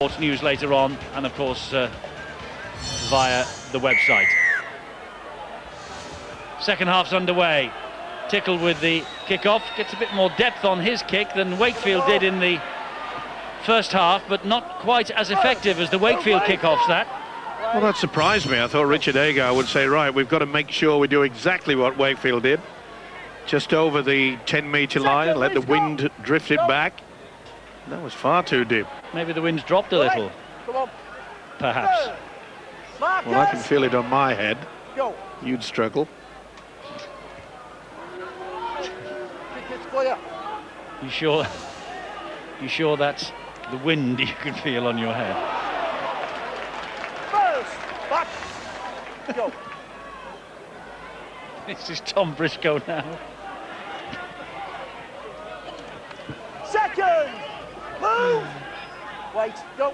Sports news later on, and of course via the website. Second half's underway. Tickle with the kick-off, gets a bit more depth on his kick than Wakefield did in the first half, but not quite as effective as the Wakefield kick-offs. Well, that surprised me. I thought Richard Agar would say, right, we've got to make sure we do exactly what Wakefield did. Just over the 10-metre line, let the wind drift it back. That was far too deep. Maybe the wind's dropped a little, perhaps. Well, I can feel it on my head. You'd struggle. You sure? You sure that's the wind you can feel on your head? This is Tom Briscoe now. Second! Move! Wait, go.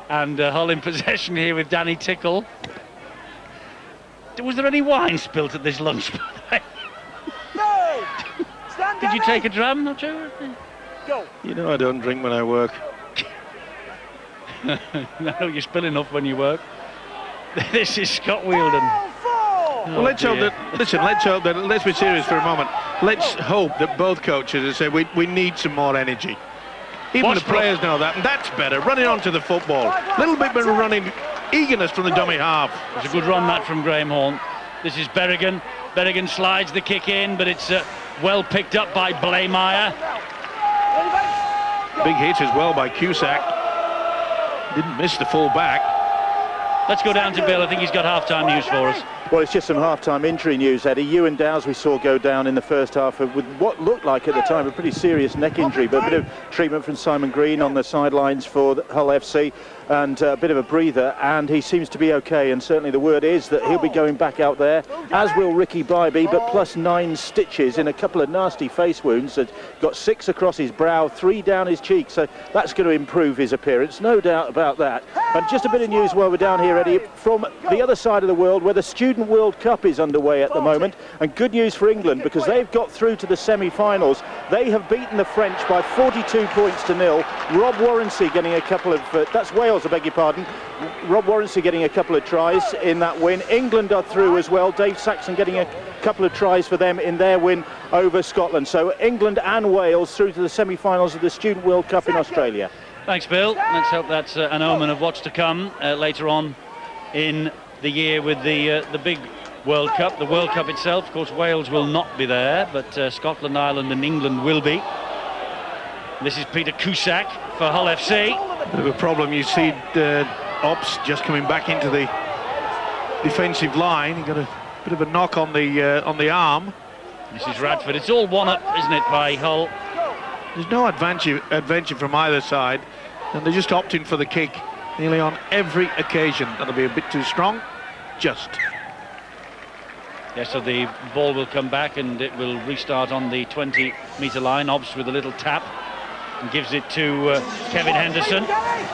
And Hull in possession here with Danny Tickle. Was there any wine spilt at this lunch? No! Stand Did you take a dram, not you? Go. You know I don't drink when I work. No, you spill enough when you work. This is Scott Wheeldon. Well, let's hope that, listen, let's be serious for a moment. Let's hope that both coaches have said we need some more energy. Even the players know that, and that's better. Running onto the football. A little bit more running eagerness from the dummy half. It's a good run, that, from Graham Horn. This is Berrigan. Berrigan slides the kick in, but it's well picked up by Blaymire. Big hit as well by Cusack. Didn't miss the full back. Let's go down to Bill. I think he's got half-time news for us. Well, it's just some half-time injury news, Eddie. Ewan Dowes we saw go down in the first half with what looked like at the time a pretty serious neck injury, but a bit of treatment from Simon Green on the sidelines for Hull FC and a bit of a breather, and he seems to be okay, and certainly the word is that he'll be going back out there, as will Ricky Bybee, but plus 9 stitches in a couple of nasty face wounds. That got 6 across his brow, 3 down his cheek, so that's going to improve his appearance, no doubt about that. And just a bit of news while we're down here, Eddie, from the other side of the world where the Student World Cup is underway at the moment, and good news for England because they've got through to the semi-finals. They have beaten the French by 42 points to 0. Rob Warrency getting a couple of that's Wales, I beg your pardon. Rob Warrency getting a couple of tries in that win. England are through as well. Dave Saxon getting a couple of tries for them in their win over Scotland. So England and Wales through to the semi-finals of the Student World Cup in Australia. Thanks, Bill. Let's hope that's an omen of what's to come later on in the year with the big World Cup. The World Cup itself, of course, Wales will not be there, but Scotland, Ireland and England will be. This is Peter Cusack for Hull FC. Bit of a problem. You see Ops just coming back into the defensive line. He got a bit of a knock on the arm. This is Radford. It's all one up, isn't it, by Hull? There's no adventure from either side, and they're just opting for the kick nearly on every occasion. That'll be a bit too strong. Just. Yes, so the ball will come back and it will restart on the 20-metre line. Obbs with a little tap and gives it to Kevin Henderson.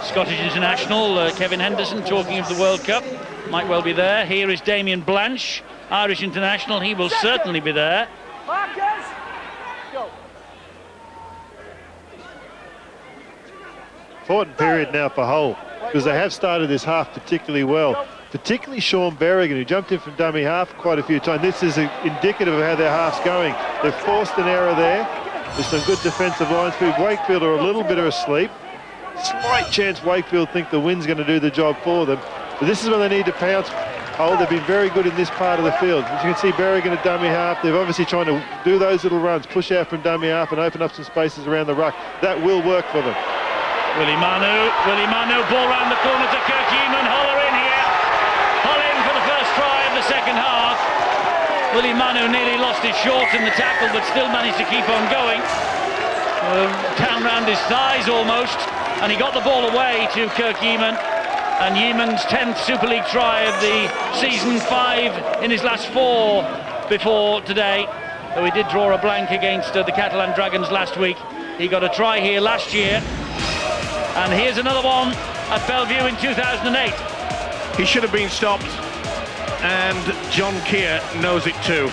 Scottish international Kevin Henderson, talking of the World Cup, might well be there. Here is Damien Blanche, Irish international. He will certainly be there. Important period now for Hull because they have started this half particularly well. Particularly Sean Berrigan, who jumped in from dummy half quite a few times. This is indicative of how their half's going. They've forced an error there. There's some good defensive lines. Wakefield are a little bit asleep. Slight chance Wakefield think the wind's going to do the job for them. But this is when they need to pounce. Hull, they've been very good in this part of the field. As you can see, Berrigan at dummy half. They're obviously trying to do those little runs, push out from dummy half and open up some spaces around the ruck. That will work for them. Willie Manu, ball round the corner to Kirk Yeaman. Hull are in here. Hull in for the first try of the second half. Willie Manu nearly lost his shorts in the tackle, but still managed to keep on going. Down round his thighs almost, and he got the ball away to Kirk Yeaman. And Yeaman's 10th Super League try of the season, 5 in his last 4 before today. Though he did draw a blank against the Catalan Dragons last week. He got a try here last year. And here's another one at Bellevue in 2008. He should have been stopped, and John Keir knows it too.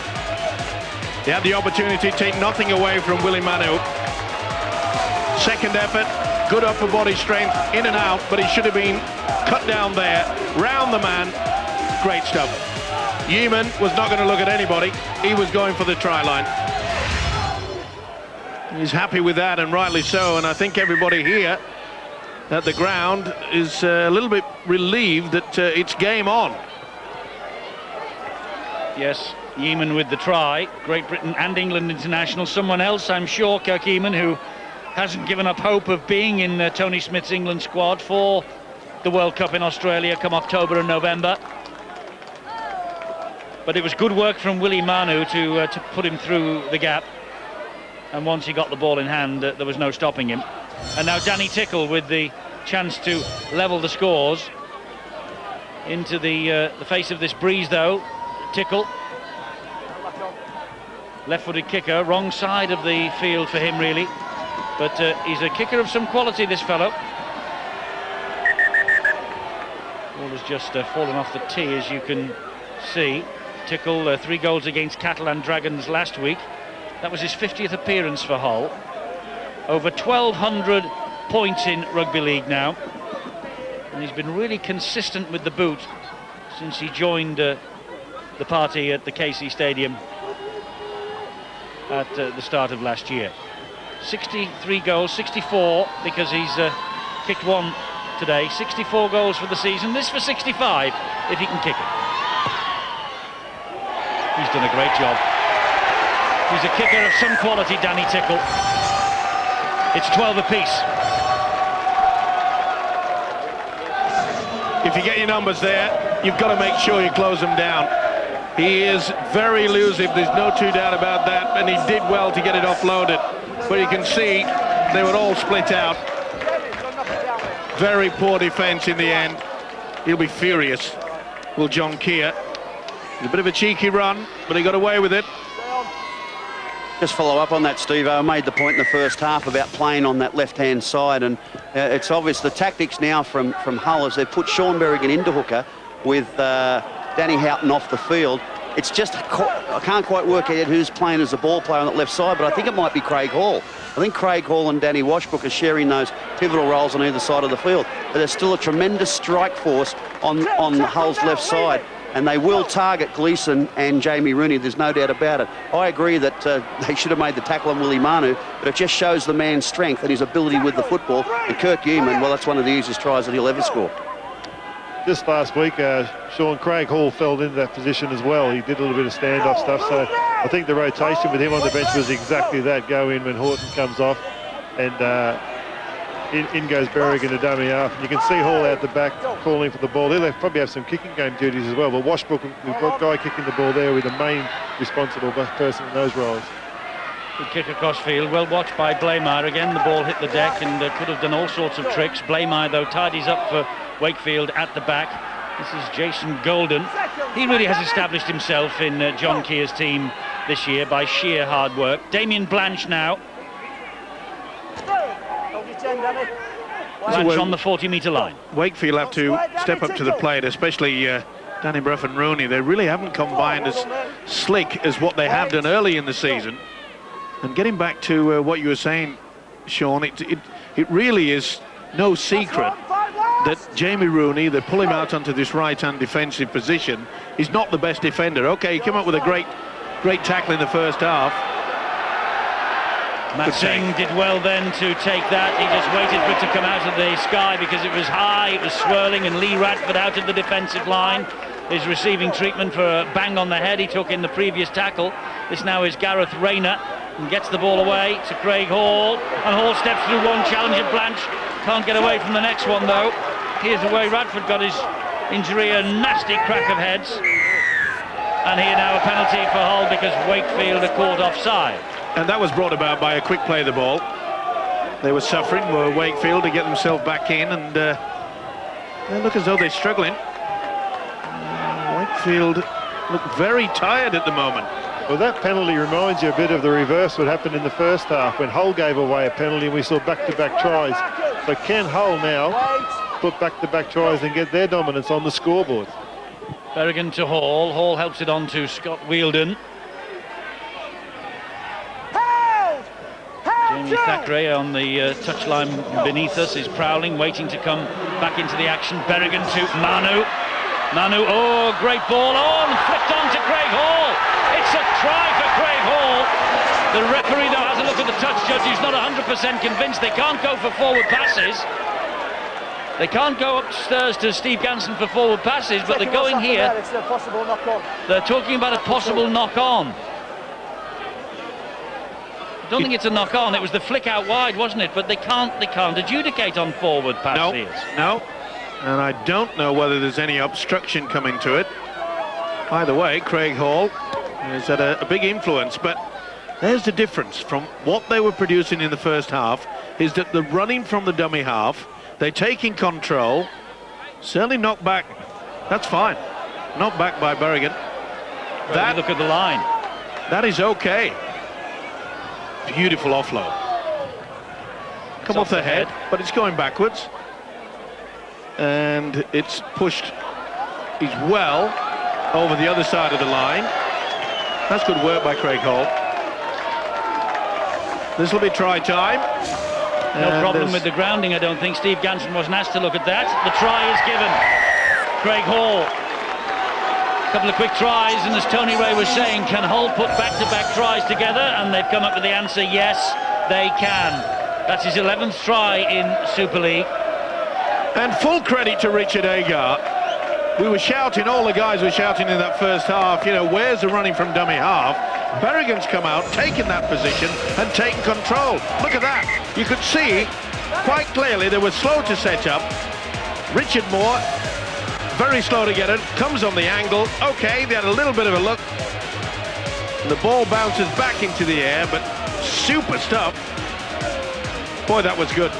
He had the opportunity to take nothing away from Willie Manu. Second effort, good upper body strength, in and out, but he should have been cut down there, round the man. Great stuff. Yeoman was not going to look at anybody. He was going for the try line. He's happy with that, and rightly so, and I think everybody here at the ground is a little bit relieved that it's game on. Yes, Yeoman with the try. Great Britain and England international. Someone else, I'm sure, Kirk Yeoman, who hasn't given up hope of being in Tony Smith's England squad for the World Cup in Australia come October and November. But it was good work from Willie Manu to put him through the gap. And once he got the ball in hand, there was no stopping him. And now Danny Tickle with the chance to level the scores. Into the face of this breeze, though. Tickle. Left-footed kicker, wrong side of the field for him, really. But he's a kicker of some quality, this fellow. Ball has just fallen off the tee, as you can see. Tickle, 3 goals against Catalan Dragons last week. That was his 50th appearance for Hull. Over 1,200 points in rugby league now. And he's been really consistent with the boot since he joined the party at the KC Stadium at the start of last year. 63 goals, 64 because he's kicked one today. 64 goals for the season. This for 65 if he can kick it. He's done a great job. He's a kicker of some quality, Danny Tickle. It's 12 apiece. If you get your numbers there, you've got to make sure you close them down. He is very elusive, there's no two doubt about that, and he did well to get it offloaded. But you can see they were all split out. Very poor defence in the end. He'll be furious, will John Keir. A bit of a cheeky run, but he got away with it. Just follow up on that, Steve. I made the point in the first half about playing on that left-hand side, and it's obvious the tactics now from Hull is they've put Sean Berrigan into hooker with Danny Houghton off the field. It's just, I can't quite work out who's playing as a ball player on that left side, but I think it might be Craig Hall. I think Craig Hall and Danny Washbrook are sharing those pivotal roles on either side of the field. But there's still a tremendous strike force on Hull's left side, and they will target Gleeson and Jamie Rooney, there's no doubt about it. I agree that they should have made the tackle on Willie Manu, but it just shows the man's strength and his ability with the football. And Kirk Yeoman, well, that's one of the easiest tries that he'll ever score. Just last week, Craig Hall fell into that position as well. He did a little bit of standoff stuff, so I think the rotation with him on the bench was exactly that. Go in when Horton comes off, and in goes Berrigan to dummy half. And you can see Hall out the back calling for the ball. They'll probably have some kicking game duties as well, but Washbrook, the guy kicking the ball there, with the main responsible person in those roles. Good kick across field, well watched by Blaymire. Again, the ball hit the deck and could have done all sorts of tricks. Blaymire, though, tidies up for Wakefield at the back. This is Jason Golden. He really has established himself in John Keir's team this year by sheer hard work. Damien Blanche now. Blanche on the 40-metre line. Wakefield have to step up to the plate, especially Danny Brough and Rooney. They really haven't combined as slick as what they have done early in the season. And getting back to what you were saying, Sean, it really is no secret that Jamie Rooney, they pull him out onto this right-hand defensive position, he's not the best defender. Okay, he came up with a great tackle in the first half. Matt Singh did well then to take that. He just waited for it to come out of the sky because it was high, it was swirling, and Lee Radford out of the defensive line is receiving treatment for a bang on the head he took in the previous tackle. This now is Gareth Rayner, and gets the ball away to Craig Hall, and Hall steps through one challenge at Blanche. Can't get away from the next one, though. Here's the way Radford got his injury, a nasty crack of heads. And here now a penalty for Hull because Wakefield are caught offside. And that was brought about by a quick play of the ball. They were suffering, were Wakefield, to get themselves back in, and they look as though they're struggling. Wakefield look very tired at the moment. Well, that penalty reminds you a bit of the reverse what happened in the first half when Hull gave away a penalty and we saw back-to-back tries. So can Hull now put back-to-back tries and get their dominance on the scoreboard? Berrigan to Hall. Hall helps it on to Scott Wheeldon. Jamie Jamie Thackeray on the touchline beneath us is prowling, waiting to come back into the action. Berrigan to Manu. Manu, oh, great ball on, flicked on to Craig Hall. It's a try for Craig Hall. The referee, though, has a look at the touch judge. He's not 100% convinced. They can't go for forward passes. They can't go upstairs to Steve Ganson for forward passes, but they're going here. It's a possible knock-on. They're talking about a possible knock-on. I don't think it's a knock-on. It was the flick out wide, wasn't it? But they can't adjudicate on forward passes. No. And I don't know whether there's any obstruction coming to it. Either way, Craig Hall has had a big influence, but there's the difference from what they were producing in the first half, is that the running from the dummy half, they're taking control, certainly knocked back. That's fine. Knocked back by Berrigan. That, look at the line. That is okay. Beautiful offload. Come off the head, but it's going backwards. And it's pushed. He's well over the other side of the line. That's good work by Craig Hall. This will be try time. No problem with the grounding, I don't think. Steve Ganson wasn't asked to look at that. The try is given. Craig Hall. A couple of quick tries, and as Tony Ray was saying, can Hull put back-to-back tries together? And they've come up with the answer, yes, they can. That's his 11th try in Super League. And full credit to Richard Agar. We were shouting, all the guys were shouting in that first half, you know, where's the running from dummy half? Berrigan's come out, taken that position and taken control. Look at that. You could see quite clearly they were slow to set up. Richard Moore, very slow to get it, comes on the angle. Okay, they had a little bit of a look. And the ball bounces back into the air, but super stuff. Boy, that was good.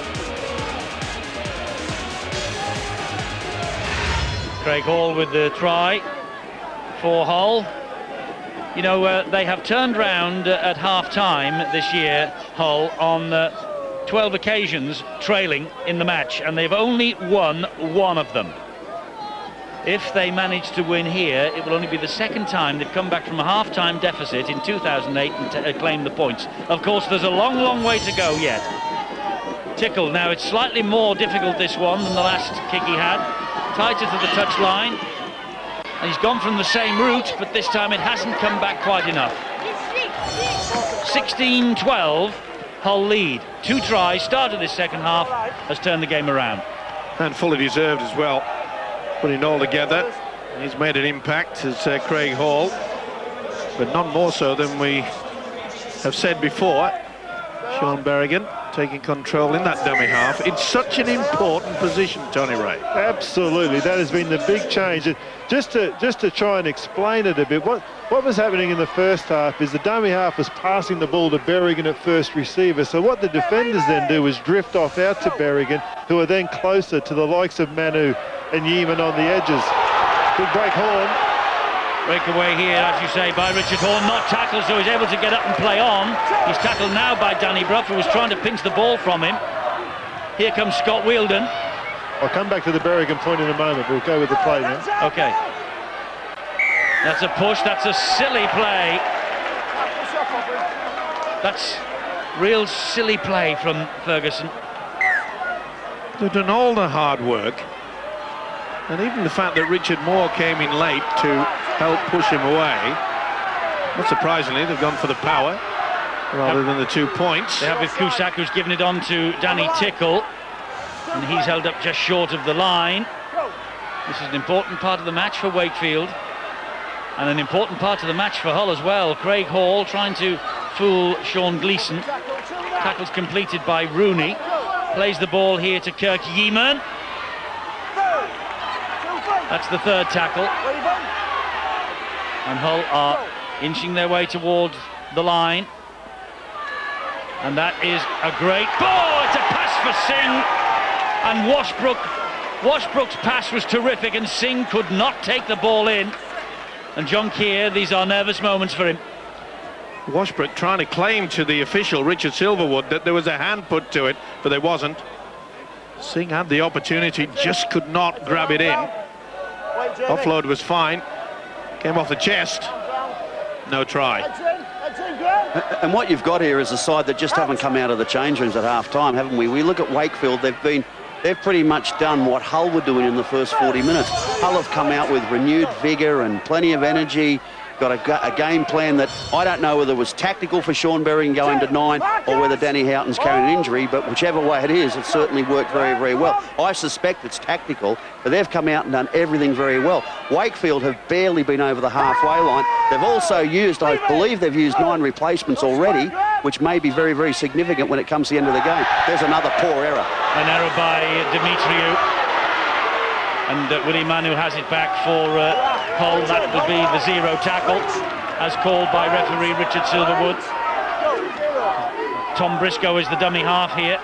Craig Hall with the try for Hull. You know, they have turned round at half-time this year, Hull, on 12 occasions trailing in the match, and they've only won one of them. If they manage to win here, it will only be the second time they've come back from a half-time deficit in 2008 and claimed the points. Of course, there's a long, long way to go yet. Tickle, now it's slightly more difficult, this one, than the last kick he had. Tighter to the touchline. And he's gone from the same route, but this time it hasn't come back quite enough. 16-12, Hull lead. 2 tries, started this second half, has turned the game around. And fully deserved as well. Putting it all together, he's made an impact as Craig Hall, but none more so than we have said before. Sean Berrigan taking control in that dummy half. It's such an important position, Tony Ray. Absolutely, that has been the big change. And just to try and explain it a bit, what was happening in the first half is the dummy half was passing the ball to Berrigan at first receiver. So what the defenders then do is drift off out to Berrigan, who are then closer to the likes of Manu and Yeaman on the edges. Big break, Horn. Breakaway here, as you say, by Richard Horn. Not tackled, so he's able to get up and play on. He's tackled now by Danny Brough, who was trying to pinch the ball from him. Here comes Scott Wheeldon. I'll come back to the Berrigan point in a moment. We'll go with the play now. Okay. That's a push. That's a silly play. That's real silly play from Ferguson. They've done all the hard work. And even the fact that Richard Moore came in late to help push him away, not surprisingly, they've gone for the power rather than the 2 points. They have with Cusack, who's given it on to Danny Tickle, and he's held up just short of the line. This is an important part of the match for Wakefield, and an important part of the match for Hull as well. Craig Hall trying to fool Sean Gleeson. Tackle's completed by Rooney. Plays the ball here to Kirk Yeaman. That's the third tackle. And Hull are inching their way towards the line. And that is a great ball. It's a pass for Singh. And Washbrook's pass was terrific, and Singh could not take the ball in. And John Keir, these are nervous moments for him. Washbrook trying to claim to the official, Richard Silverwood, that there was a hand put to it, but there wasn't. Singh had the opportunity, just could not grab it in. Offload was fine. Came off the chest. No try. And what you've got here is a side that just haven't come out of the change rooms at half-time, haven't we? We look at Wakefield, they've pretty much done what Hull were doing in the first 40 minutes. Hull have come out with renewed vigour and plenty of energy, got a game plan that I don't know whether it was tactical for Sean Berrigan going to 9 or whether Danny Houghton's carrying an injury, but whichever way it is, it certainly worked very, very well. I suspect it's tactical, but they've come out and done everything very well. Wakefield have barely been over the halfway line. They've also used, I believe they've used 9 replacements already, which may be very, very significant when it comes to the end of the game. There's another poor error. An error by Dimitriou. And Willie Manu has it back for Hull. That will be the 0 tackle, as called by referee Richard Silverwood. Tom Briscoe is the dummy half here.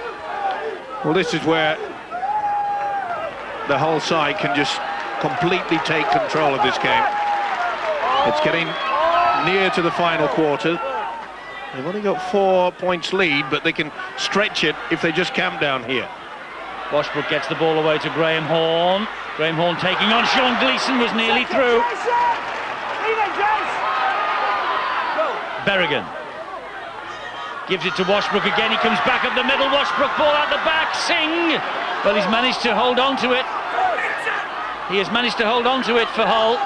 Well, this is where the Hull side can just completely take control of this game. It's getting near to the final quarter. They've only got 4 points lead, but they can stretch it if they just camp down here. Washbrook gets the ball away to Graham Horn. Graham Horn taking on Sean Gleeson, was nearly through. Berrigan gives it to Washbrook again. He comes back up the middle. Washbrook ball out the back. Singh. Well, he's managed to hold on to it. He has managed to hold on to it for Hull.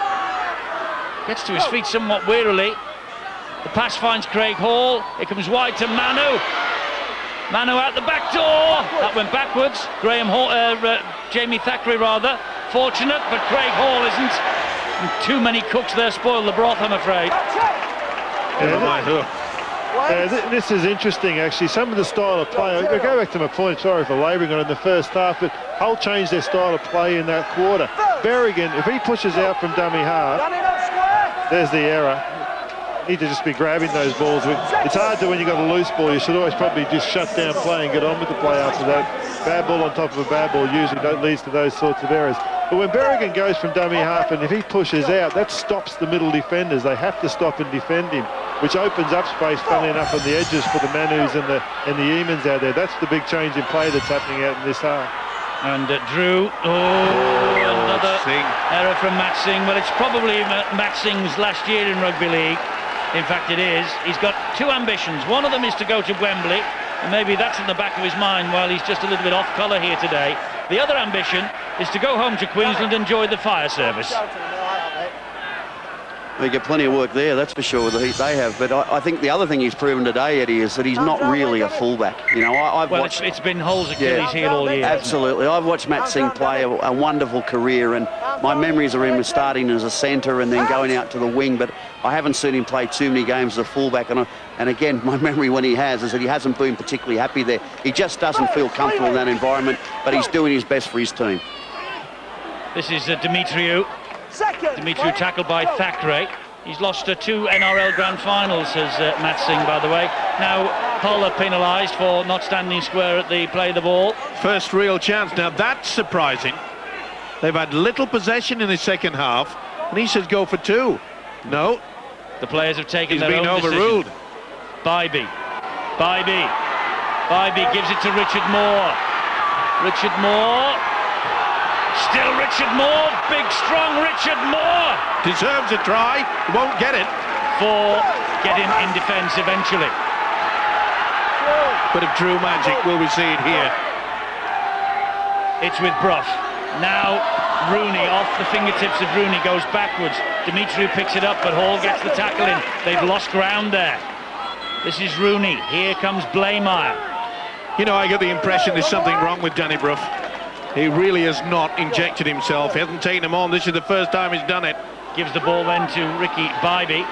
Gets to his feet somewhat wearily. The pass finds Craig Hall. It comes wide to Manu. Manu out the back door. That went backwards. Jamie Thackeray rather. Fortunate, but Craig Hall isn't. And too many cooks there spoil the broth, I'm afraid. This is interesting, actually. Some of the style of play, I go back to my point, sorry for labouring on it in the first half, but Hull changed their style of play in that quarter. Berrigan, if he pushes out from dummy half, there's the error. Need to just be grabbing those balls. It's hard to when you've got a loose ball. You should always probably just shut down play and get on with the play after that. Bad ball on top of a bad ball usually leads to those sorts of errors. But when Berrigan goes from dummy half and if he pushes out, that stops the middle defenders. They have to stop and defend him, which opens up space, funnily enough, on the edges for the Manus and the Eamons out there. That's the big change in play that's happening out in this half. And Drew, another error from Matt Singh. Well, it's probably Matt Singh's last year in rugby league. In fact, it is. He's got 2 ambitions. One of them is to go to Wembley, and maybe that's in the back of his mind while he's just a little bit off colour here today. The other ambition is to go home to Queensland and join the fire service. They get plenty of work there, that's for sure, the heat they have. But I think the other thing he's proven today, Eddie, is that he's not really a fullback. You know, I've watched... It's been Hull's Achilles heel all year. Absolutely. I've watched Matt Singh play a wonderful career, and my memories are him starting as a centre and then going out to the wing, but I haven't seen him play too many games as a fullback. And again, my memory when he has is that he hasn't been particularly happy there. He just doesn't feel comfortable in that environment, but he's doing his best for his team. This is Dimitriou. Dimitriou tackled by Thackeray. He's lost 2 NRL Grand Finals, says Matt Singh, by the way. Now, Hull are penalised for not standing square at the play of the ball. First real chance. Now, that's surprising. They've had little possession in the second half, and he says go for 2. No. The players have taken their own decision. He's been overruled. Bybee gives it to Richard Moore. Richard Moore. Still Richard Moore, big strong Richard Moore. Deserves a try, won't get it. Get him in defence eventually. Bit of true magic, will we see it here? It's with Brough. Now Rooney, off the fingertips of Rooney, goes backwards. Dimitriou picks it up, but Hall gets the tackle in. They've lost ground there. This is Rooney. Here comes Blaymire. You know, I get the impression there's something wrong with Danny Brough. He really has not injected himself. He hasn't taken him on. This is the first time he's done it. Gives the ball then to Ricky Bybee.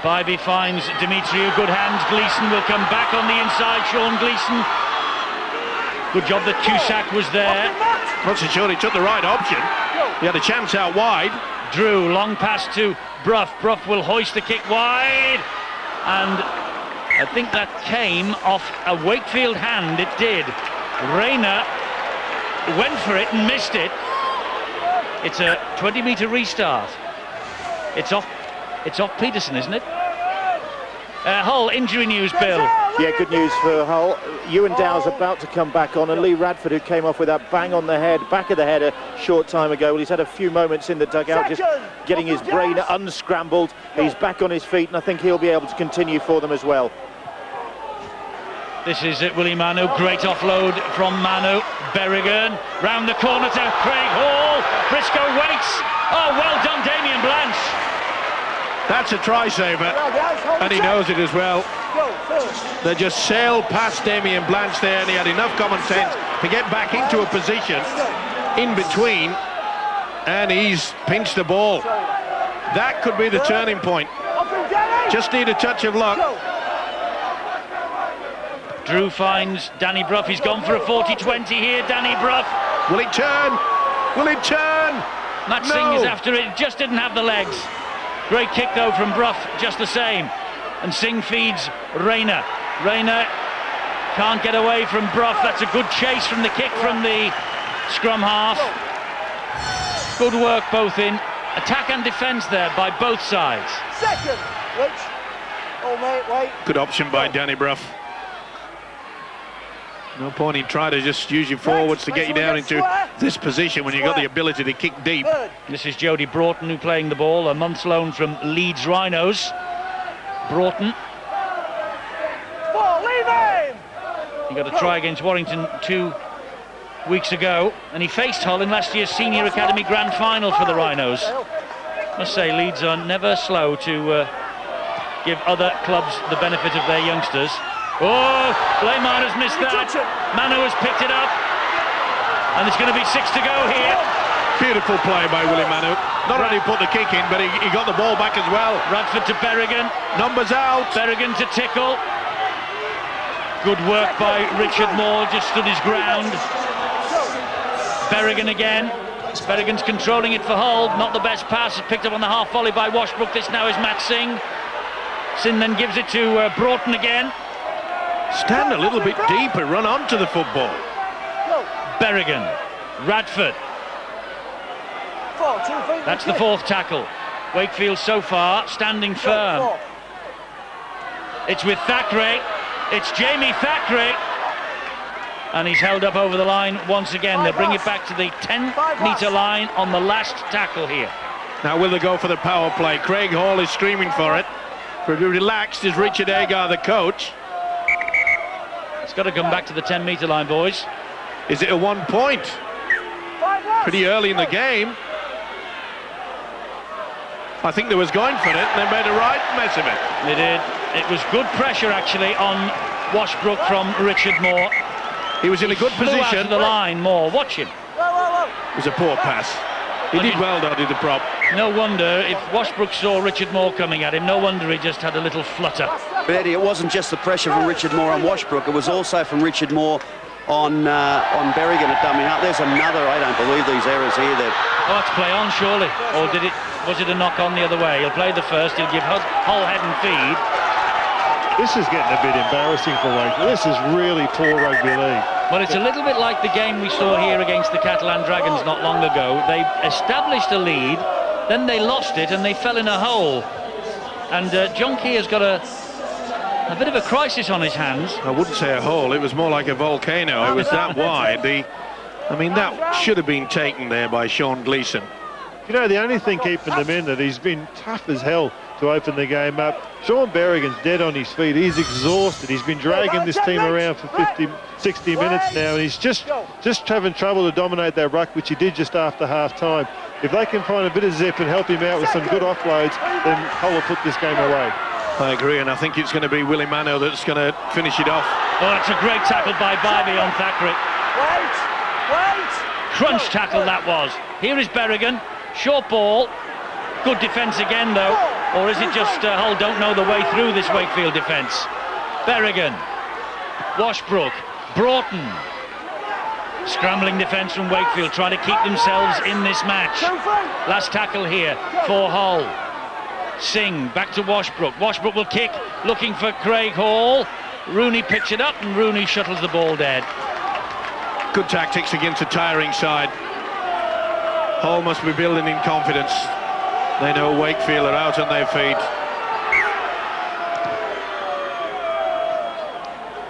Bybee finds Dimitriou. Good hands. Gleeson will come back on the inside. Sean Gleeson. Good job that Cusack was there. Not so sure he took the right option. He had a chance out wide. Drew, long pass to Brough. Brough will hoist the kick wide. And I think that came off a Wakefield hand. It did. Rayner went for it and missed it. It's a 20-metre restart. It's off Peterson, isn't it? Hull injury news, Bill. Yeah, good news for Hull. Ewan Dow's about to come back on, and Lee Radford, who came off with that bang on the head, back of the head a short time ago. Well, he's had a few moments in the dugout, just getting his brain unscrambled. He's back on his feet, and I think he'll be able to continue for them as well. This is Willie Manu, great offload from Manu. Berrigan, round the corner to Craig Hall. Briscoe waits. Oh, well done, Damien Blanche. That's a try saver, and he knows it as well. They just sailed past Damien Blanche there, and he had enough common sense to get back into a position in between, and he's pinched the ball. That could be the turning point. Just need a touch of luck. Drew finds Danny Brough. He's gone for a 40-20 here, Danny Brough. Will it turn? Will it turn? Matt Singh is after it, just didn't have the legs. Great kick though from Brough, just the same. And Singh feeds Rayner. Rayner can't get away from Brough. That's a good chase from the kick from the scrum half. Good work both in attack and defence there by both sides. Second, wait. Oh, mate, wait. Good option by Danny Brough. No point in trying to just use your forwards to get you down into this position when you've got the ability to kick deep. This is Jody Broughton who playing the ball, a month's loan from Leeds Rhinos. Broughton. He got a try against Warrington 2 weeks ago, and he faced Hull in last year's Senior Academy Grand Final for the Rhinos. Must say Leeds are never slow to give other clubs the benefit of their youngsters. Oh, Lehmann has missed that. Manu has picked it up. And there's going to be 6 to go here. Beautiful play by Willie Manu. Not only put the kick in, but he got the ball back as well. Radford to Berrigan. Numbers out. Berrigan to Tickle. Good work by Richard Moore, just stood his ground. Berrigan again. Berrigan's controlling it for Hull. Not the best pass. Picked up on the half volley by Washbrook. This now is Matt Singh. Singh then gives it to Broughton again. Stand a little bit deeper, run onto the football. Berrigan, Radford. That's the 4th tackle. Wakefield so far standing firm. It's with Thackeray. It's Jamie Thackeray. And he's held up over the line once again. They'll bring it back to the 10-metre line on the last tackle here. Now will they go for the power play? Craig Hall is screaming for it. Pretty relaxed is Richard Agar, the coach. It's got to come back to the 10-metre line, boys. Is it a 1 point? Pretty early in the game. I think they was going for it, and they made a right mess of it. They did. It was good pressure, actually, on Washbrook from Richard Moore. He was in a good Flew position. out of the line, Moore. Watch him. It was a poor pass. He did well, though, did the prop. No wonder, if Washbrook saw Richard Moore coming at him, no wonder he just had a little flutter. But Eddie, it wasn't just the pressure from Richard Moore on Washbrook, it was also from Richard Moore on Berrigan at dummy half. There's another, I don't believe these errors here. Oh, it's play on, surely. Or was it a knock on the other way? He'll play the first, he'll give Hull head and feed. This is getting a bit embarrassing for Wakefield. This is really poor rugby league. Well, it's a little bit like the game we saw here against the Catalan Dragons not long ago. They established a lead, then they lost it and they fell in a hole. And John Key has got a bit of a crisis on his hands. I wouldn't say a hole, it was more like a volcano. It was that wide. I mean, that should have been taken there by Sean Gleeson. You know, the only thing keeping them in that he's been tough as hell to open the game up. Sean Berrigan's dead on his feet. He's exhausted. He's been dragging this team around for 50, 60 minutes now, and he's just having trouble to dominate that ruck, which he did just after half-time. If they can find a bit of zip and help him out with some good offloads, then Hull will put this game away. I agree, and I think it's going to be Willie Manu that's going to finish it off. Oh, that's a great tackle by Bybee on Thackeray. Wait! Crunch tackle that was. Here is Berrigan. Short ball. Good defence again, though. Or is it just Hull don't know the way through this Wakefield defence? Berrigan. Washbrook. Broughton. Scrambling defence from Wakefield, trying to keep themselves in this match. Last tackle here for Hull. Singh back to Washbrook. Washbrook will kick, looking for Craig Hall. Rooney picks it up and Rooney shuttles the ball dead. Good tactics against a tiring side. Hull must be building in confidence. They know Wakefield are out on their feet.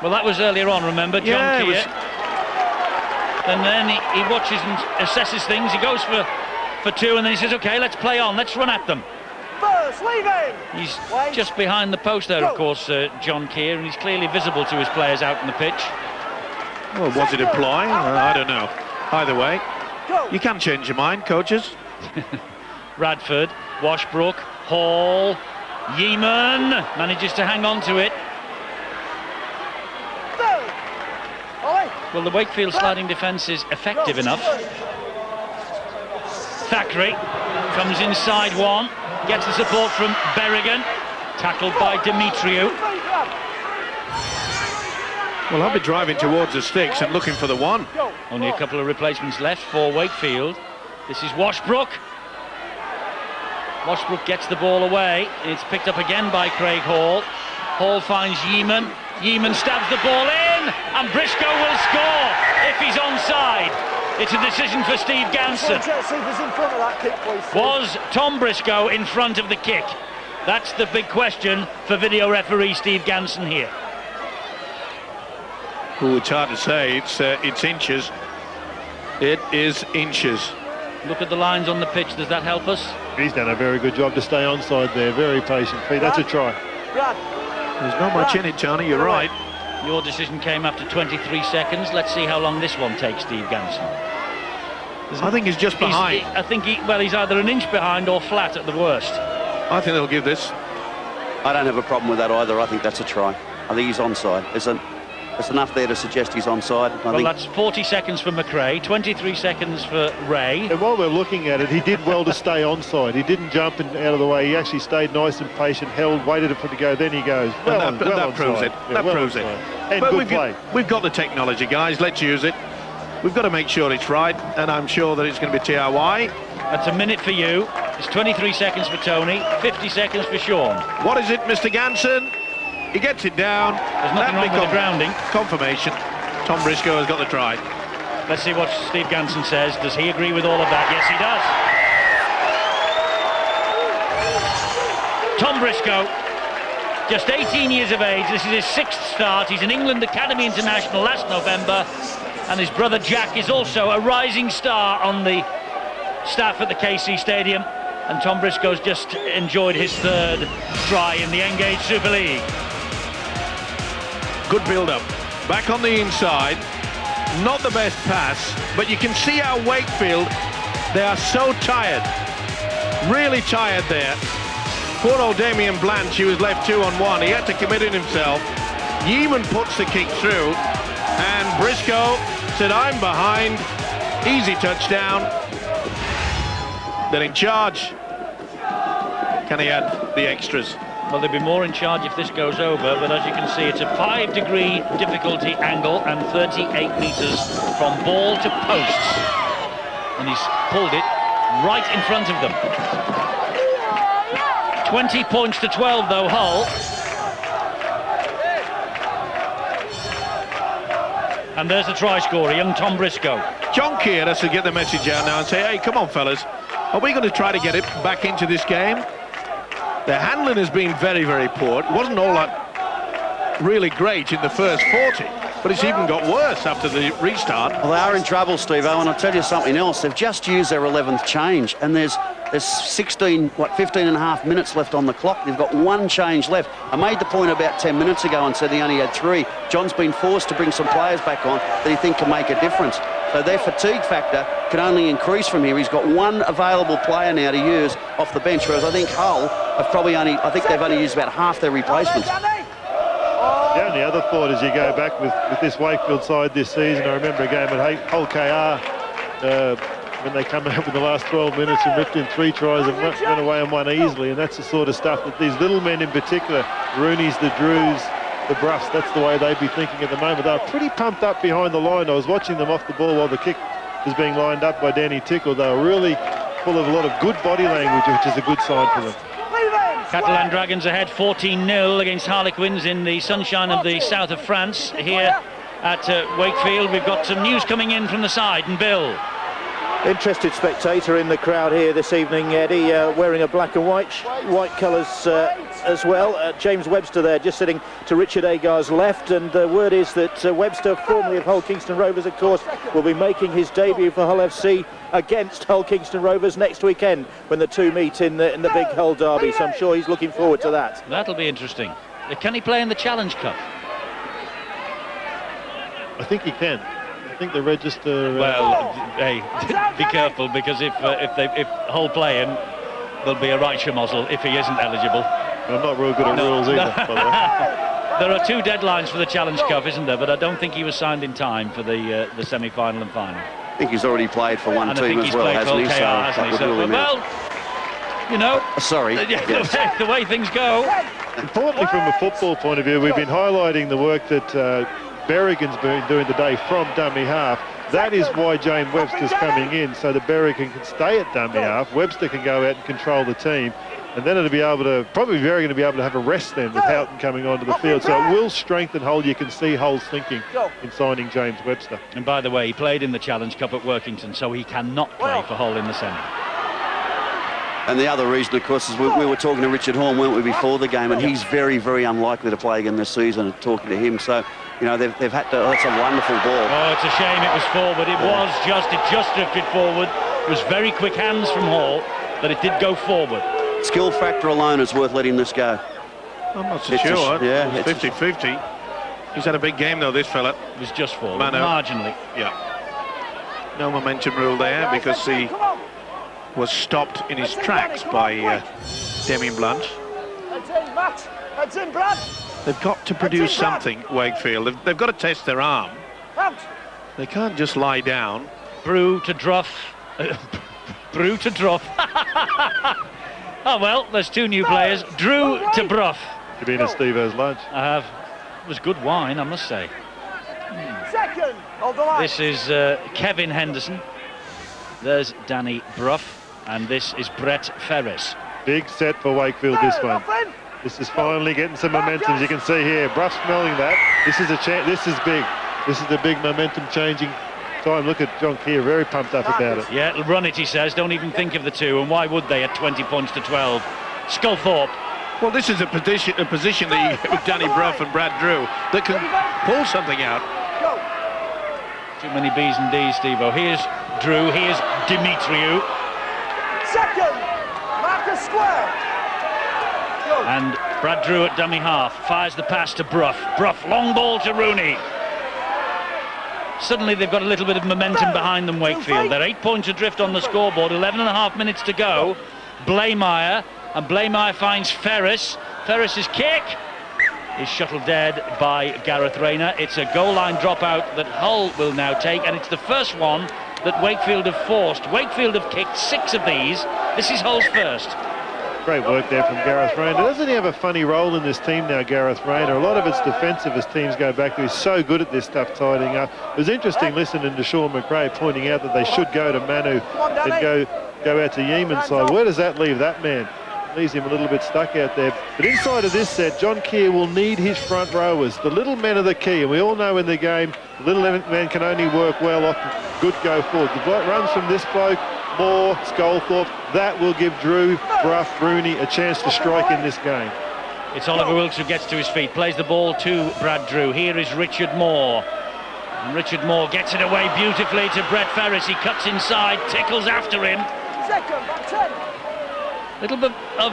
Well, that was earlier on, remember, John Yeah, Keir. And then he watches and assesses things. He goes for two, and then he says, OK, let's play on. Let's run at them. First, leave him. He's Wait. just behind the post there, of course, John Keir, and he's clearly visible to his players out on the pitch. Well, was it a ploy? I don't know. Either way, Go. you can change your mind, coaches. Radford, Washbrook, Hall, Yeaman manages to hang on to it. Third. Ollie. Well, the Wakefield sliding defence is effective enough. Thackeray comes inside one, gets the support from Berrigan, tackled by Demetriou. Well, I'll be driving towards the sticks and looking for the one. Only a couple of replacements left for Wakefield. This is Washbrook. Washbrook gets the ball away. It's picked up again by Craig Hall. Hall finds Yeaman. Yeaman stabs the ball in, and Briscoe will score if he's onside. It's a decision for Steve Ganson. See if he's in front of that kick, please. Was Tom Briscoe in front of the kick? That's the big question for video referee Steve Ganson here. Oh, it's hard to say. It's inches. It is inches. Look at the lines on the pitch. Does that help us? He's done a very good job to stay onside there. Very patient. That's a try. Brad. There's not much in it, Tony. You're right. Your decision came after 23 seconds. Let's see how long this one takes, Steve Ganson. I think he's just behind. He's either an inch behind or flat at the worst. I think they'll give this. I don't have a problem with that either. I think that's a try. I think he's onside. There's enough there to suggest he's onside. I think that's 40 seconds for McRae, 23 seconds for Ray. And while we're looking at it, he did well to stay onside. He didn't jump out of the way. He actually stayed nice and patient, held, waited for it to go, then he goes. That proves it. Yeah, That proves it. And But good play. we've got the technology, guys. Let's use it. We've got to make sure it's right, and I'm sure that it's going to be TRY. That's a minute for you. It's 23 seconds for Tony, 50 seconds for Sean. What is it, Mr. Ganson? He gets it down. There's nothing wrong with the grounding. Confirmation. Tom Briscoe has got the try. Let's see what Steve Ganson says. Does he agree with all of that? Yes, he does. Tom Briscoe, just 18 years of age. This is his 6th start. He's an England Academy International last November. And his brother Jack is also a rising star on the staff at the KC Stadium. And Tom Briscoe's just enjoyed his 3rd try in the Engage Super League. Good build-up. Back on the inside. Not the best pass, but you can see how Wakefield, they are so tired. Really tired there. Poor old Damien Blanche, he was left 2-on-1. He had to commit it himself. Yeaman puts the kick through, and Briscoe said, I'm behind. Easy touchdown. They're in charge. Can he add the extras? Well, they'll be more in charge if this goes over, but as you can see, it's a 5-degree difficulty angle and 38 metres from ball to posts. And he's pulled it right in front of them. 20 points to 12, though, Hull. And there's the try scorer, young Tom Briscoe. John Keir has to get the message out now and say, hey, come on, fellas. Are we going to try to get it back into this game? The handling has been very, very poor. It wasn't all that really great in the first 40, but it's even got worse after the restart. Well, they are in trouble, Steve-O, and I'll tell you something else. They've just used their 11th change, and there's 15 and a half minutes left on the clock. They've got 1 change left. I made the point about 10 minutes ago and said he only had 3. John's been forced to bring some players back on that he think can make a difference. So their fatigue factor can only increase from here. He's got 1 available player now to use off the bench, whereas I think Hull have they've only used about half their replacements. The only other thought as you go back with this Wakefield side this season, I remember a game at Hull KR when they come out with the last 12 minutes and ripped in 3 tries and went away and won easily, and that's the sort of stuff that these little men in particular, Roonies, the Drews, the Bruffs, that's the way they'd be thinking at the moment. They were pretty pumped up behind the line. I was watching them off the ball while the kick was being lined up by Danny Tickle. They were really full of a lot of good body language, which is a good sign for them. Catalan Dragons ahead 14-0 against Harlequins in the sunshine of the south of France. Here at Wakefield, we've got some news coming in from the side, and Bill. Interested spectator in the crowd here this evening, Eddie, wearing a black and white colours as well. James Webster there, just sitting to Richard Agar's left, and the word is that Webster, formerly of Hull Kingston Rovers, of course, will be making his debut for Hull FC against Hull Kingston Rovers next weekend when the two meet in the big Hull derby. So I'm sure he's looking forward to that. That'll be interesting. Can he play in the Challenge Cup? I think he can. I think the register... Well, hey, be careful, because if Hull play him, there'll be a right schmozzle if he isn't eligible. I'm not real good at rules either, by the way. There are 2 deadlines for the Challenge Cup, isn't there? But I don't think he was signed in time for the semi-final and final. I think he's already played for one team as well, hasn't he? Well, you know, sorry. Yes. The way things go. Importantly, from a football point of view, we've been highlighting the work that Berrigan's been doing today from dummy half. That is why James Webster's coming in, so that Berrigan can stay at dummy half. Webster can go out and control the team, and then it'll be able to, probably Berrigan to be able to have a rest then with Houghton coming onto the field. So it will strengthen Hull. You can see Hull's thinking in signing James Webster. And by the way, he played in the Challenge Cup at Workington, so he cannot play for Hull in the semi. And the other reason, of course, is we were talking to Richard Horn, weren't we, before the game, and he's very, very unlikely to play again this season, and talking to him. So, you know, they've had to... Oh, that's a wonderful ball. Oh, it's a shame it was forward. It just drifted forward. It was very quick hands from Hall, but it did go forward. Skill factor alone is worth letting this go. I'm not so sure. Yeah, it's 50-50. He's had a big game, though, this fella. It was just forward, Mano. marginally. Yeah. No momentum rule there, because he was stopped in his tracks by Damien Blunt. Heads in, Matt. Heads in, Brad. They've got to produce something, Wakefield. They've got to test their arm. Out. They can't just lie down. Brew to Druff. Brew to Druff. Oh, well, there's 2 new players. Drew to Bruff. You've been at Steve-O's lunch. I have. It was good wine, I must say. Second. Hold the line. This is Kevin Henderson. There's Danny Bruff. And this is Brett Ferris. Big set for Wakefield, this one. This is finally getting some momentum, as you can see here. Bruff smelling that. This is a chance. This is big. This is a big momentum changing time. Look at John Keir, very pumped up about it. Yeah, run it, he says. Don't even think of the 2. And why would they at 20 points to 12? Sculthorpe. Well, this is a position that you get with Danny Bruff and Brad Drew that can pull something out. Too many B's and D's, Steve-O. Here's Drew. Here's Dimitriou. Second. Marcus Square. And Brad Drew at dummy half. Fires the pass to Bruff. Bruff, long ball to Rooney. Suddenly they've got a little bit of momentum behind them, Wakefield. They're 8 points adrift on the scoreboard, 11.5 minutes to go. Blaymire, and Blaymire finds Ferris. Ferris's kick is shuttled dead by Gareth Rayner. It's a goal line dropout that Hull will now take, and it's the first one that Wakefield have forced. Wakefield have kicked 6 of these. This is Hull's first. Great work there from Gareth Rayner. Doesn't he have a funny role in this team now, Gareth Rayner? A lot of it's defensive as teams go back to. He's so good at this stuff, tidying up. It was interesting listening to Sean McRae pointing out that they should go to Manu and go out to Yeeman's side. Where does that leave that man? Leaves him a little bit stuck out there. But inside of this set, John Keir will need his front rowers. The little men are the key, and we all know in the game, the little men can only work well off good go forward. The runs from this bloke, Moore, Sculthorpe, that will give Drew, Bruff, Rooney a chance to strike in this game. It's Oliver Wilkes who gets to his feet, plays the ball to Brad Drew. Here is Richard Moore. And Richard Moore gets it away beautifully to Brett Ferris. He cuts inside, tickles after him. Second, back 10. Little bit of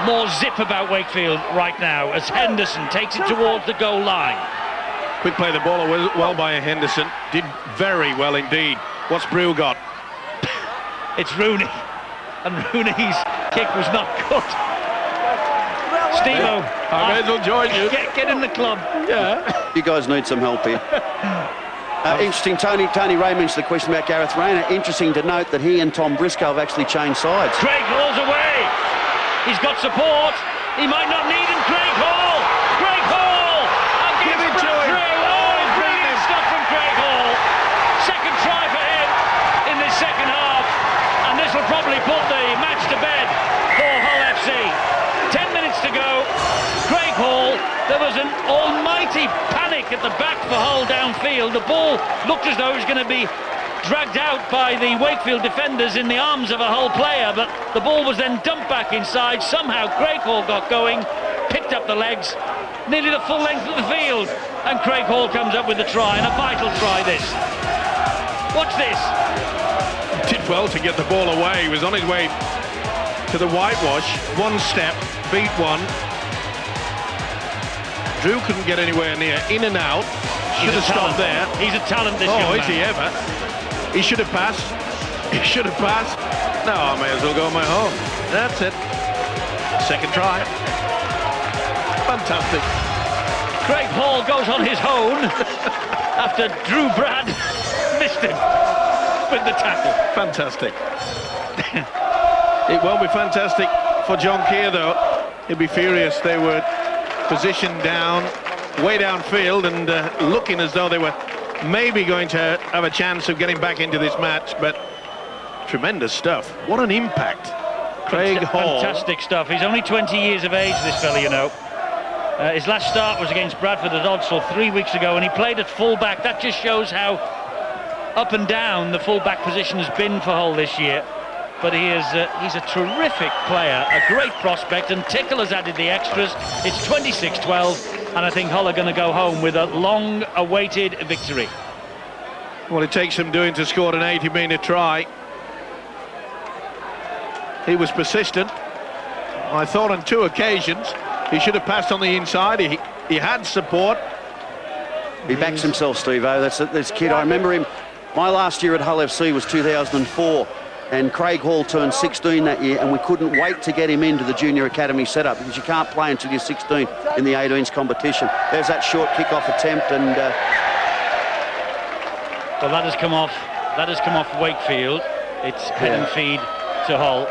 more zip about Wakefield right now as Henderson takes it towards the goal line. Quick play the ball well by Henderson. Did very well indeed. What's Brew got? It's Rooney. And Rooney's kick was not good. Steve-O, I may as well join you. Get in the club. Yeah. You guys need some help here. Interesting, Tony Ray mentioned the question about Gareth Rayner. Interesting to note that he and Tom Briscoe have actually changed sides. Craig Hall's away. He's got support. He might not need him. Craig Hall. Craig Hall. And Give it to him. Oh, brilliant stuff from Craig Hall. Second try for him in this second half. And this will probably put the match to bed for Hull FC. 10 minutes to go. Craig Hall. There was an almighty panic at the back for Hull downfield. The ball looked as though it was going to be dragged out by the Wakefield defenders in the arms of a Hull player, but the ball was then dumped back inside. Somehow Craig Hall got going, picked up the legs, nearly the full length of the field, and Craig Hall comes up with the try, and a vital try this. Watch this. Did well to get the ball away. He was on his way to the whitewash. One step, beat one. Drew couldn't get anywhere near. In and out. Should have stopped there. He's a talent, this young man. Oh, is he ever? He should have passed. He should have passed. No, I may as well go on my home. That's it. Second try. Fantastic. Craig Hall goes on his own after Drew Brad missed him with the tackle. Fantastic. It won't be fantastic for John Keir, though. He'll be furious. They were positioned down, way downfield, and looking as though they were maybe going to have a chance of getting back into this match, but tremendous stuff. What an impact. Craig Hall. Fantastic stuff. He's only 20 years of age, this fella, you know. His last start was against Bradford at Odsal 3 weeks ago, and he played at full-back. That just shows how up and down the full-back position has been for Hull this year. But he's a terrific player, a great prospect, and Tickle has added the extras. It's 26-12, and I think Hull are going to go home with a long-awaited victory. Well, it takes some doing to score an 80-metre try. He was persistent. I thought on 2 occasions he should have passed on the inside. He had support. He backs himself, Steve-O. This kid, I remember him. My last year at Hull FC was 2004. And Craig Hall turned 16 that year, and we couldn't wait to get him into the junior academy setup because you can't play until you're 16 in the 18s competition. There's that short kick-off attempt, and well, that has come off Wakefield. It's head and feed to Hull.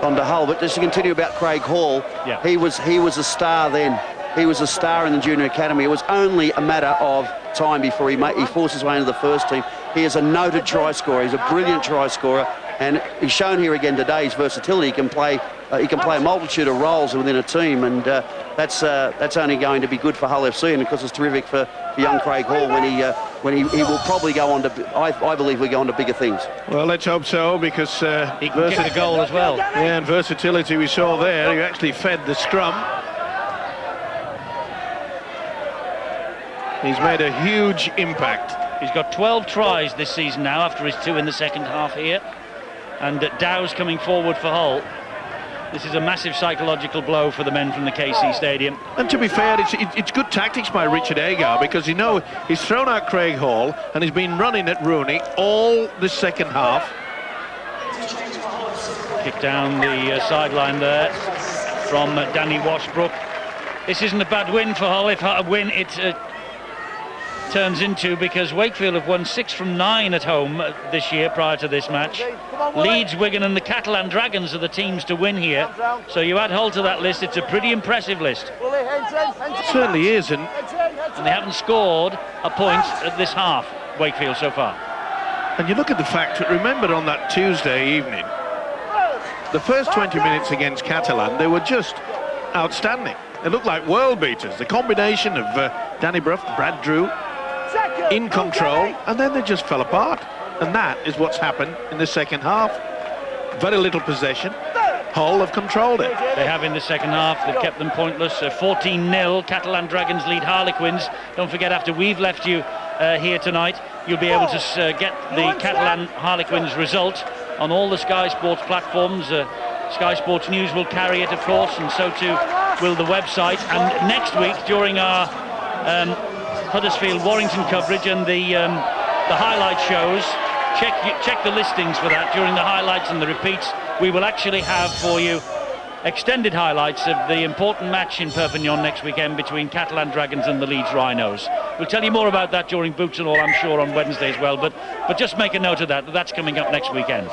On to Hull, but just to continue about Craig Hall, yeah. he was a star then. He was a star in the junior academy. It was only a matter of time before he forced his way into the first team. He is a noted try scorer. He's a brilliant try scorer. And he's shown here again today his versatility. He can play a multitude of roles within a team, and that's only going to be good for Hull FC, and of course it's terrific for young Craig Hall when he will probably go on to. I believe we go on to bigger things. Well, let's hope so, because he can kick a goal as well. Yeah, and versatility we saw there. He actually fed the scrum. He's made a huge impact. He's got 12 tries this season now after his 2 in the second half here. And Dow's coming forward for Hull. This is a massive psychological blow for the men from the KC Stadium. And to be fair, it's good tactics by Richard Agar, because you know he's thrown out Craig Hall and he's been running at Rooney all the second half. Kick down the sideline there from Danny Washbrook. This isn't a bad win for Hull. If a win it turns into, because Wakefield have won 6 from 9 at home this year prior to this match. Leeds, Wigan and the Catalan Dragons are the teams to win here. So you add Hull to that list, it's a pretty impressive list. It certainly is, and they haven't scored a point at this half, Wakefield, so far. And you look at the fact that, remember on that Tuesday evening, the first 20 minutes against Catalan, they were just outstanding. They looked like world beaters. The combination of Danny Brough, Brad Drew, in control, and then they just fell apart. And that is what's happened in the second half. Very little possession. Hull have controlled it. They have in the second half. They've kept them pointless. 14-0. Catalan Dragons lead Harlequins. Don't forget, after we've left you here tonight, you'll be able to get the Catalan Harlequins result on all the Sky Sports platforms. Sky Sports News will carry it, of course, and so too will the website. And next week, during our Huddersfield Warrington coverage and the highlight shows, check the listings for that. During the highlights and the repeats, we will actually have for you extended highlights of the important match in Perpignan next weekend between Catalan Dragons and the Leeds Rhinos. We'll tell you more about that during Boots and All, I'm sure, on Wednesday as well, but just make a note of that that's coming up next weekend.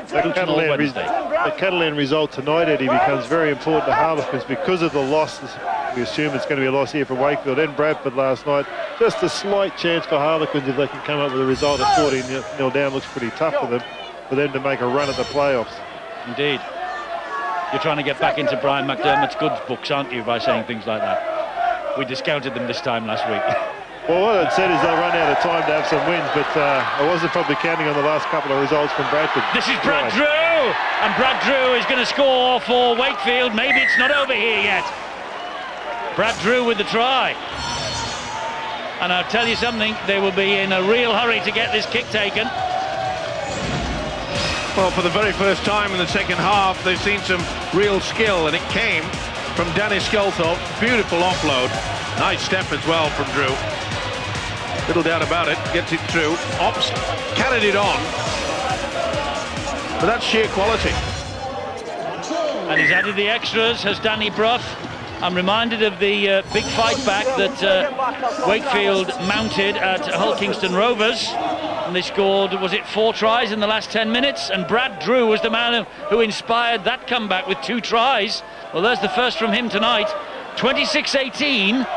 The Catalan result tonight, Eddie, becomes very important to Harlequins because of the losses. We assume it's going to be a loss here for Wakefield and Bradford last night. Just a slight chance for Harlequins if they can come up with a result of 14-0 down. Looks pretty tough for them to make a run at the playoffs. Indeed. You're trying to get back into Brian McDermott's good books, aren't you, by saying things like that? We discounted them this time last week. Well, what I'd said is they'll run out of time to have some wins, but I wasn't probably counting on the last couple of results from Bradford. This is Brad Drew, and Brad Drew is going to score for Wakefield. Maybe it's not over here yet. Brad Drew with the try. And I'll tell you something, they will be in a real hurry to get this kick taken. Well, for the very first time in the second half, they've seen some real skill, and it came from Danny Sculthorpe. Beautiful offload. Nice step as well from Drew. Little doubt about it. Gets it through. Ops carried it on. But that's sheer quality. And he's added the extras, has Danny Brough. I'm reminded of the big fight back that Wakefield mounted at Hull Kingston Rovers. And they scored, was it 4 tries in the last 10 minutes? And Brad Drew was the man who inspired that comeback with 2 tries. Well, there's the first from him tonight. 26-18.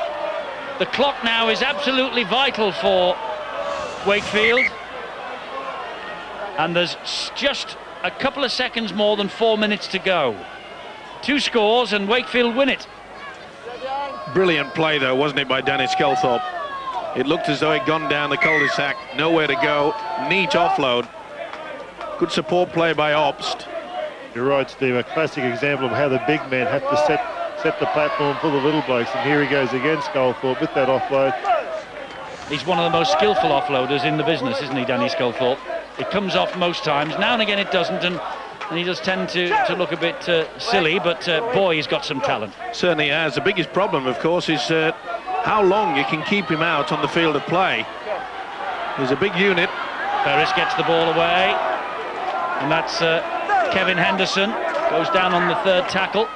The clock now is absolutely vital for Wakefield. And there's just a couple of seconds more than 4 minutes to go. 2 scores and Wakefield win it. Brilliant play, though, wasn't it, by Danny Sculthorpe? It looked as though he'd gone down the cul-de-sac, nowhere to go. Neat offload. Good support play by Obst. You're right, Steve. A classic example of how the big men have to set the platform for the little blokes. And here he goes again, Sculthorpe, with that offload. He's one of the most skillful offloaders in the business, isn't he, Danny Sculthorpe? It comes off most times. Now and again it doesn't, and he does tend to look a bit silly, but boy, he's got some talent. Certainly has. The biggest problem, of course, is how long you can keep him out on the field of play. He's a big unit. Ferris gets the ball away, and that's Kevin Henderson. Goes down on the 3rd tackle.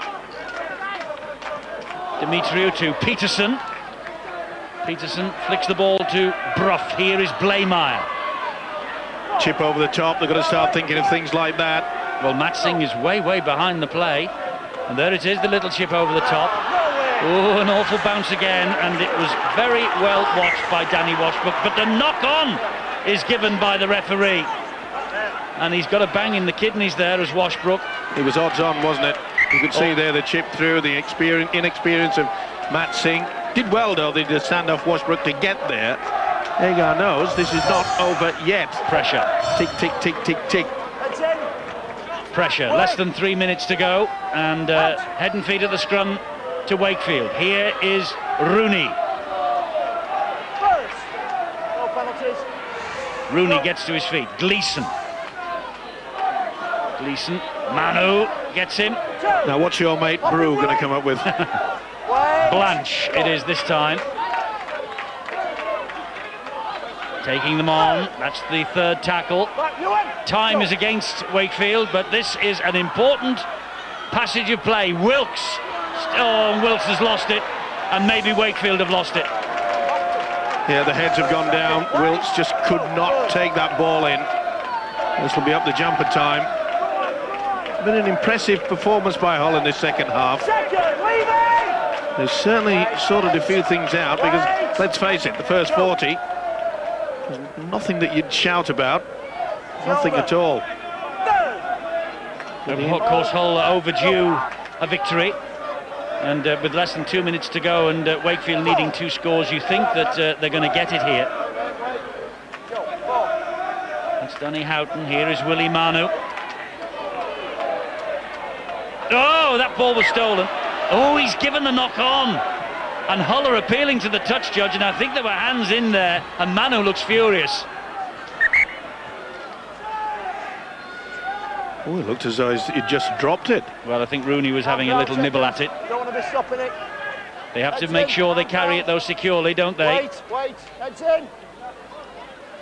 Demetriou to Peterson. Peterson flicks the ball to Brough. Here is Blaymeyer. Chip over the top. They've got to start thinking of things like that. Well, Matt Singh is way behind the play. And there it is, the little chip over the top. Oh, an awful bounce again, and it was very well watched by Danny Washbrook, but the knock-on is given by the referee. And he's got a bang in the kidneys there as Washbrook. It was odds on, wasn't it? You could see there the chip through, the inexperience of Matt Singh. Did well, though, they did stand off Washbrook to get there. Agar knows this is not over yet. Pressure. Tick, tick, tick, tick, tick. Pressure. Less than 3 minutes to go, and head and feet at the scrum to Wakefield. Here is Rooney. Rooney gets to his feet. Gleeson. Manu gets him. Now what's your mate Brew going to come up with? Blanche it is this time. Taking them on. That's the 3rd tackle. Time is against Wakefield, but this is an important passage of play. Wilkes. Oh, Wilkes has lost it, and maybe Wakefield have lost it. Yeah, the heads have gone down. Wilkes just could not take that ball in. This will be up the jumper time. Been an impressive performance by Hull in this second half. They've certainly sorted a few things out, because let's face it, the first 40, there's nothing that you'd shout about. Nothing at all. Of course, Hull overdue a victory. And with less than 2 minutes to go, and Wakefield needing 2 scores, you think that they're going to get it here. That's Danny Houghton. Here is Willie Manu. Oh, that ball was stolen. Oh, he's given the knock on. And Hull are appealing to the touch judge, and I think there were hands in there, and Manu looks furious. Oh, it looked as though he'd just dropped it. Well, I think Rooney was having a little nibble at it. Don't want to be stopping it. They have to make sure they carry it, though, securely, don't they? Wait, heads in.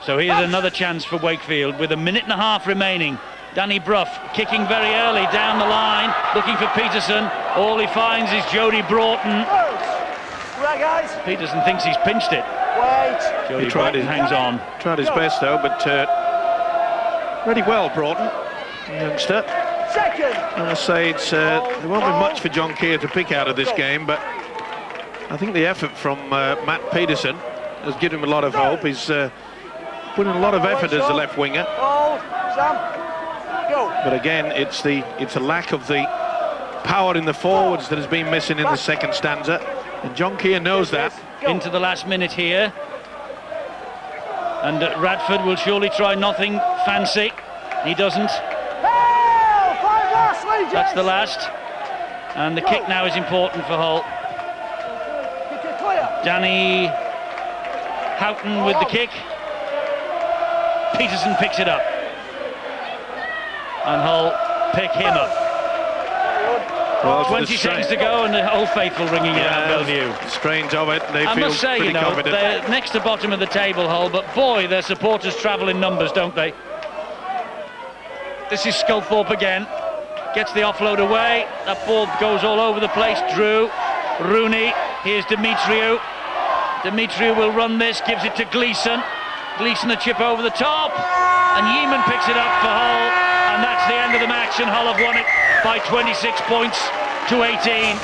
So here's another chance for Wakefield with 1.5 minutes remaining. Danny Brough kicking very early down the line, looking for Peterson. All he finds is Jody Broughton. Right, guys. Peterson thinks he's pinched it. Wait. Jody Broughton hangs on. Tried his best, though, but really well, Broughton, youngster. Second. I must say, there won't be much for John Keir to pick out of this game, but I think the effort from Matt Peterson has given him a lot of hope. He's put in a lot of effort as a left winger. Hold, Sam. Go. But again, it's a lack of the power in the forwards that has been missing in the second stanza, and John Keir knows that. Into the last minute here. And Radford will surely try nothing fancy. He doesn't. Hell, 5 last, Legion. That's the last. And the kick now is important for Hull. Kick it clear. Danny Houghton with the kick. Peterson picks it up. And Hull pick him up. Well, 20 seconds to go and the whole faithful ringing it out Bellevue. Strains of it. They I feel must say, pretty you know, confident. they're next to bottom of the table, Hull, but boy, their supporters travel in numbers, don't they? This is Sculthorpe again. Gets the offload away. That ball goes all over the place. Drew, Rooney, here's Demetriou. Demetriou will run this, gives it to Gleeson. Gleeson a chip over the top. And Yeaman picks it up for Hull. And that's the end of the match, and Hull have won it by 26 points to 18.